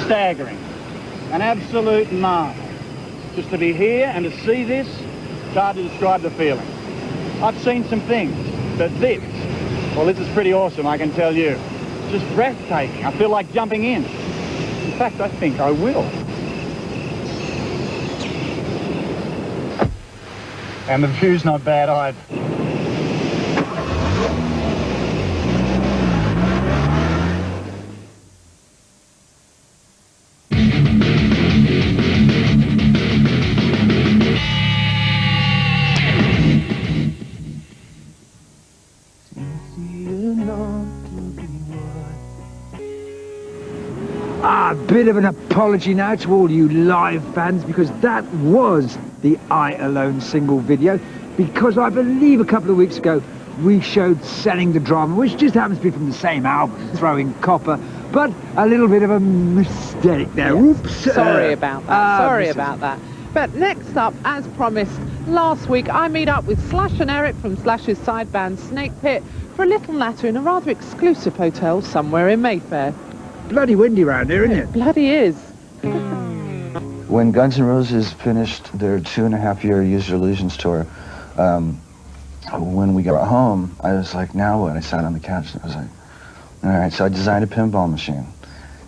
staggering. An absolute marvel. Just to be here and to see this, it's hard to describe the feeling. I've seen some things, but this, well, this is pretty awesome, I can tell you. It's just breathtaking. I feel like jumping in. In fact, I think I will. And the view's not bad either. A bit of an apology now to all you live fans, because that was the I Alone single video, because I believe a couple of weeks ago we showed Selling the Drama, which just happens to be from the same album, Throwing Copper, but a little bit of a mistake there. Yes. Oops. Sorry about that. Sorry about that. But next up, as promised, last week I meet up with Slash and Eric from Slash's side band Snakepit for a little natter in a rather exclusive hotel somewhere in Mayfair. Bloody windy round here, isn't it? Bloody is. When Guns N' Roses finished their 2.5-year Use Your Illusions tour, when we got home, I was like, now what? I sat on the couch and I was like, all right, so I designed a pinball machine.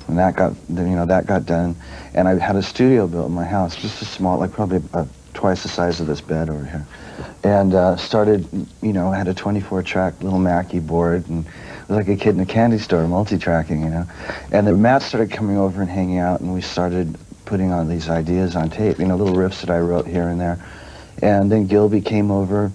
And that got, that got done. And I had a studio built in my house, just a small, like probably twice the size of this bed over here. And started, I had a 24-track little Mackie board, and it was like a kid in a candy store, multi-tracking, And then Matt started coming over and hanging out, and we started putting on these ideas on tape, little riffs that I wrote here and there. And then Gilby came over.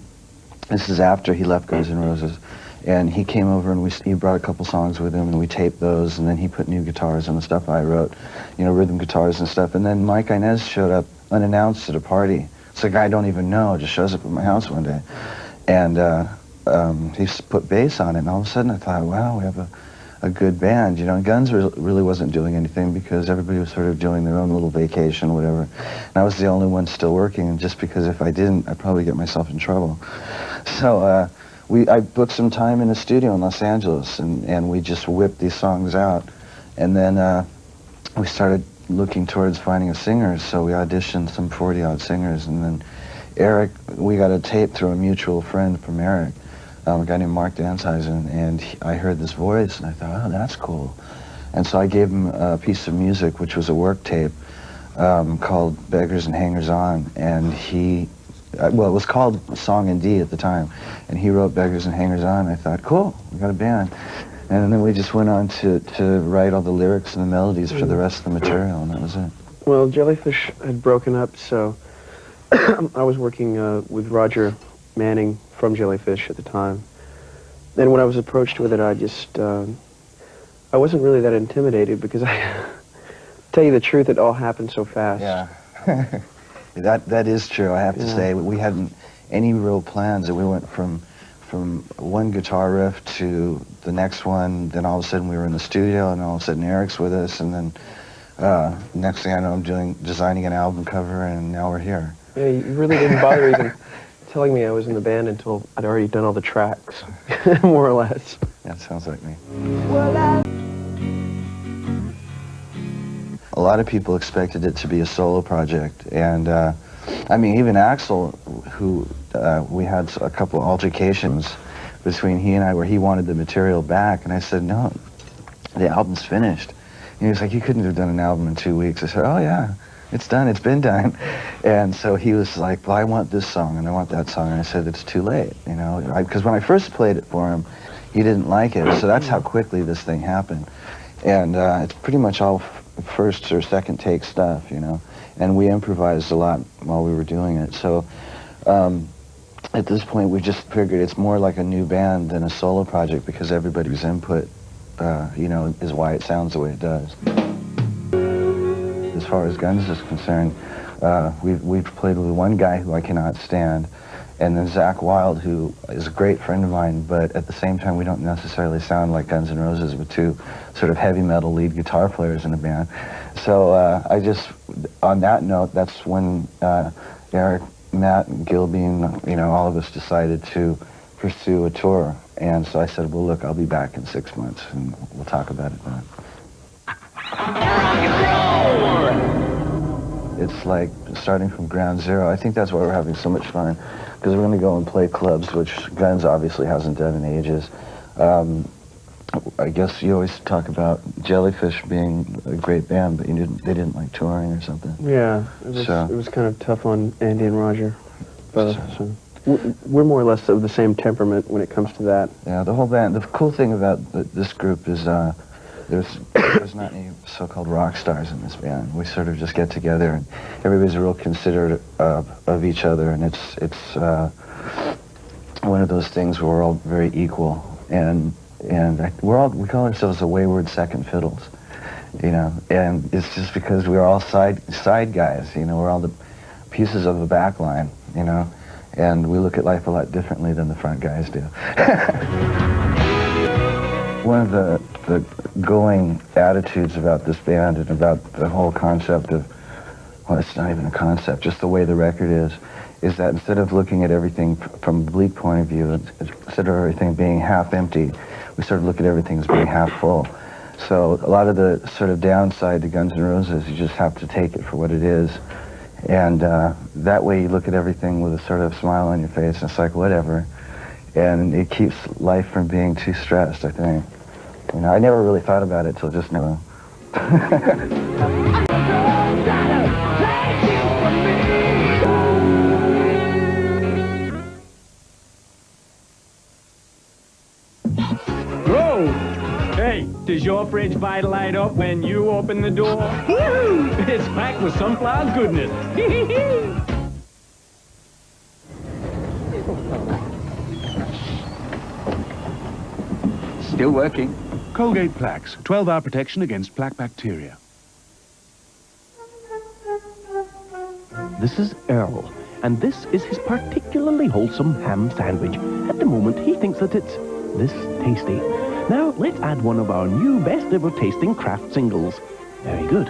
This is after he left Guns N' Roses. And he came over and he brought a couple songs with him, and we taped those, and then he put new guitars on the stuff I wrote, rhythm guitars and stuff. And then Mike Inez showed up unannounced at a party. It's a guy I don't even know, just shows up at my house one day. And he put bass on it, and all of a sudden I thought, wow, we have a good band. Guns really wasn't doing anything because everybody was sort of doing their own little vacation, whatever. And I was the only one still working, and just because if I didn't, I'd probably get myself in trouble. So I booked some time in the studio in Los Angeles, and we just whipped these songs out. And then we started looking towards finding a singer, so we auditioned some 40-odd singers. And then Eric, we got a tape through a mutual friend from Eric, a guy named Mark Danshausen, and I heard this voice, and I thought, oh, that's cool. And so I gave him a piece of music, which was a work tape, called Beggars and Hangers On, and he, well, it was called Song in D at the time, and he wrote Beggars and Hangers On. I thought, cool, we got a band. And then we just went on to write all the lyrics and the melodies for the rest of the material, and that was it. Well, Jellyfish had broken up, so I was working with Roger Manning from Jellyfish at the time. Then when I was approached with it, I just, I wasn't really that intimidated because tell you the truth, it all happened so fast. Yeah, that is true, I have to say. We hadn't any real plans, and we went from one guitar riff to the next one, then all of a sudden we were in the studio, and all of a sudden Eric's with us, and then next thing I know I'm designing an album cover, and now we're here. Yeah, you really didn't bother even telling me I was in the band until I'd already done all the tracks, more or less. Yeah, it sounds like me. A lot of people expected it to be a solo project, and I mean, even Axl, who we had a couple altercations between he and I where he wanted the material back, and I said, no, the album's finished. And he was like, you couldn't have done an album in 2 weeks. I said, oh yeah, it's done, it's been done. And so he was like, well, I want this song and I want that song. And I said, it's too late, because when I first played it for him, he didn't like it. So that's how quickly this thing happened. And it's pretty much all first or second take stuff, and we improvised a lot while we were doing it. So at this point, we just figured it's more like a new band than a solo project because everybody's input, is why it sounds the way it does. As far as Guns is concerned, we've played with one guy who I cannot stand, and then Zach Wilde, who is a great friend of mine, but at the same time, we don't necessarily sound like Guns N' Roses with two sort of heavy metal lead guitar players in a band. So on that note, that's when Eric, Matt, and Gilby, and all of us decided to pursue a tour. And so I said, well, look, I'll be back in 6 months, and we'll talk about it then. it's like starting from ground zero. I think that's why we're having so much fun, because we're going to go and play clubs, which Guns obviously hasn't done in ages. I guess you always talk about Jellyfish being a great band, but they didn't like touring or something. Yeah, it was kind of tough on Andy and Roger. But we're more or less of the same temperament when it comes to that. Yeah, the whole band. The cool thing about this group is there's not any so-called rock stars in this band. We sort of just get together, and everybody's real considerate of each other, and it's one of those things where we're all very equal, and we call ourselves the wayward second fiddles, you know, and it's just because we're all side guys, you know, we're all the pieces of the back line, you know, and we look at life a lot differently than the front guys do. One of the going attitudes about this band and about the whole concept of, well, it's not even a concept, just the way the record is that instead of looking at everything from a bleak point of view, instead of everything being half empty, we sort of look at everything as being half full. So a lot of the sort of downside to Guns N' Roses, you just have to take it for what it is. And that way you look at everything with a sort of smile on your face, and it's like, whatever. And it keeps life from being too stressed, I think. You know, I never really thought about it till just now. Hey, does your fridge light up when you open the door? It's packed with sunflower goodness. Still working. Colgate Plaques, 12-hour protection against plaque bacteria. This is Earl, and this is his particularly wholesome ham sandwich. At the moment, he thinks that it's this tasty. Now, let's add one of our new best-ever-tasting Kraft singles. Very good.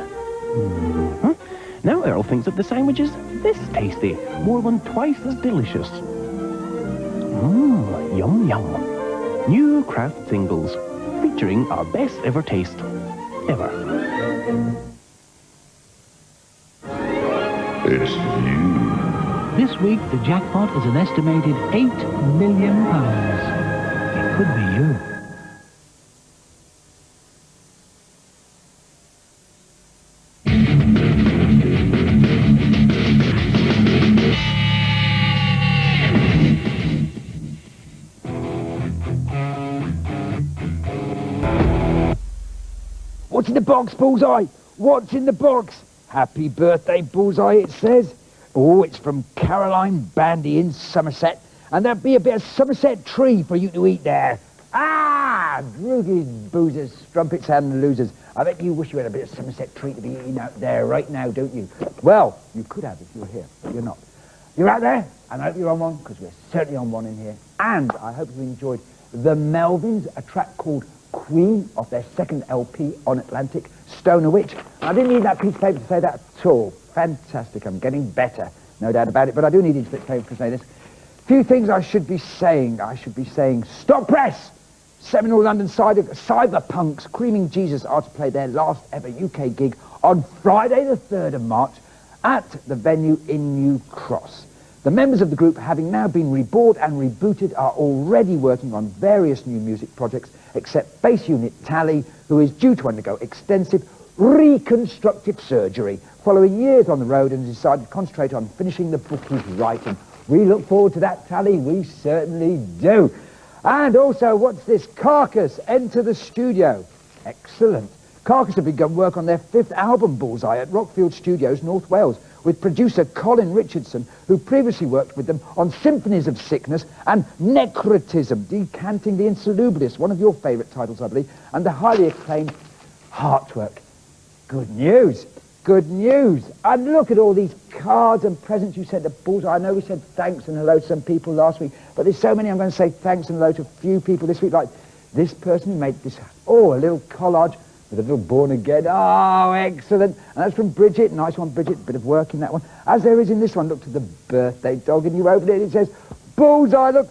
Now Earl thinks that the sandwich is this tasty, more than twice as delicious. Yum, yum. New Kraft singles, featuring our best-ever taste, ever. It's you. This week, the jackpot is an estimated £8 million. It could be you. What's in the box, Bullseye? What's in the box? Happy birthday, Bullseye, it says. Oh, it's from Caroline Bandy in Somerset. And there'll be a bit of Somerset tree for you to eat there. Ah! Droogies, boozers, strumpets and losers. I bet you wish you had a bit of Somerset tree to be eating out there right now, don't you? Well, you could have if you were here, but you're not. You're out there, and I hope you're on one, because we're certainly on one in here. And I hope you enjoyed The Melvins, a track called Queen off their second LP on Atlantic, Stoner Witch. I didn't need that piece of paper to say that at all. Fantastic, I'm getting better, no doubt about it, but I do need each bit of paper to say this. Few things I should be saying. I should be saying, stop press! Seminole London Cyberpunks, Creaming Jesus are to play their last ever UK gig on Friday the 3rd of March at the venue in New Cross. The members of the group, having now been reboard and rebooted, are already working on various new music projects, except bass unit Tally, who is due to undergo extensive reconstructive surgery following years on the road and has decided to concentrate on finishing the book he's writing. We look forward to that, Tally, we certainly do. And also, what's this? Carcass enter the studio. Excellent. Carcass have begun work on their 5th album, Bullseye, at Rockfield Studios, North Wales, with producer Colin Richardson, who previously worked with them on Symphonies of Sickness and Necrotism, Decanting the Insalubrious, one of your favourite titles, I believe, and the highly acclaimed Heartwork. Good news. Good news. And look at all these cards and presents you sent to Bullseye. I know we said thanks and hello to some people last week, but there's so many I'm going to say thanks and hello to a few people this week, like this person who made this, a little collage with a little Born Again. Oh, excellent. And that's from Bridget. Nice one, Bridget. Bit of work in that one. As there is in this one, look to the birthday dog, and you open it, it says, Bullseye, look,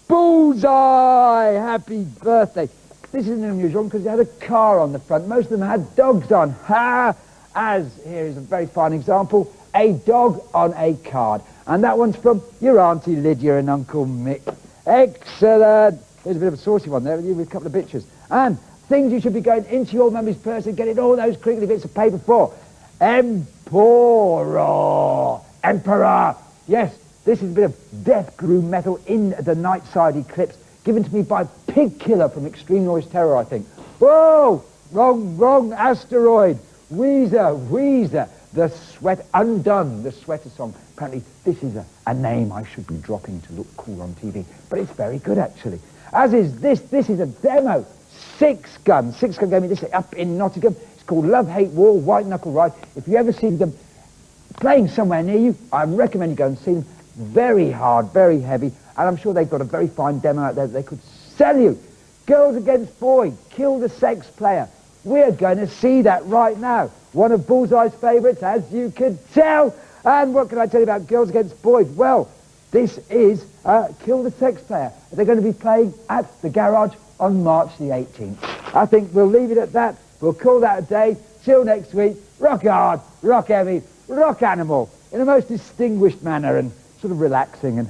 Bullseye, happy birthday. This isn't unusual because it had a car on the front. Most of them had dogs on. Ha! As here is a very fine example, A dog on a card. And that one's from your Auntie Lydia and Uncle Mick. Excellent. There's a bit of a saucy one there with a couple of pictures. And things you should be going into your mummy's purse and getting all those crinkly bits of paper for. Emperor. Emperor. Yes, this is a bit of death groom metal in the night side eclipse, given to me by Pig Killer from Extreme Noise Terror, I think. Whoa! Wrong asteroid. Weezer. The Sweat Undone, the Sweater song. Apparently this is a name I should be dropping to look cool on TV, but it's very good actually. As is this is a demo. Six Gun gave me this up in Nottingham. It's called Love, Hate, War, White Knuckle Ride. If you ever see them playing somewhere near you, I recommend you go and see them. Very hard, very heavy, and I'm sure they've got a very fine demo out there that they could sell you. Girls Against Boys, Kill the Sex Player. We're going to see that right now. One of Bullseye's favourites, as you can tell. And what can I tell you about Girls Against Boys? Well, this is Kill the Sex Player. They're going to be playing at the Garage on March the 18th. I think we'll leave it at that. We'll call that a day. Till next week, rock hard, rock heavy, rock animal, in a most distinguished manner and sort of relaxing and...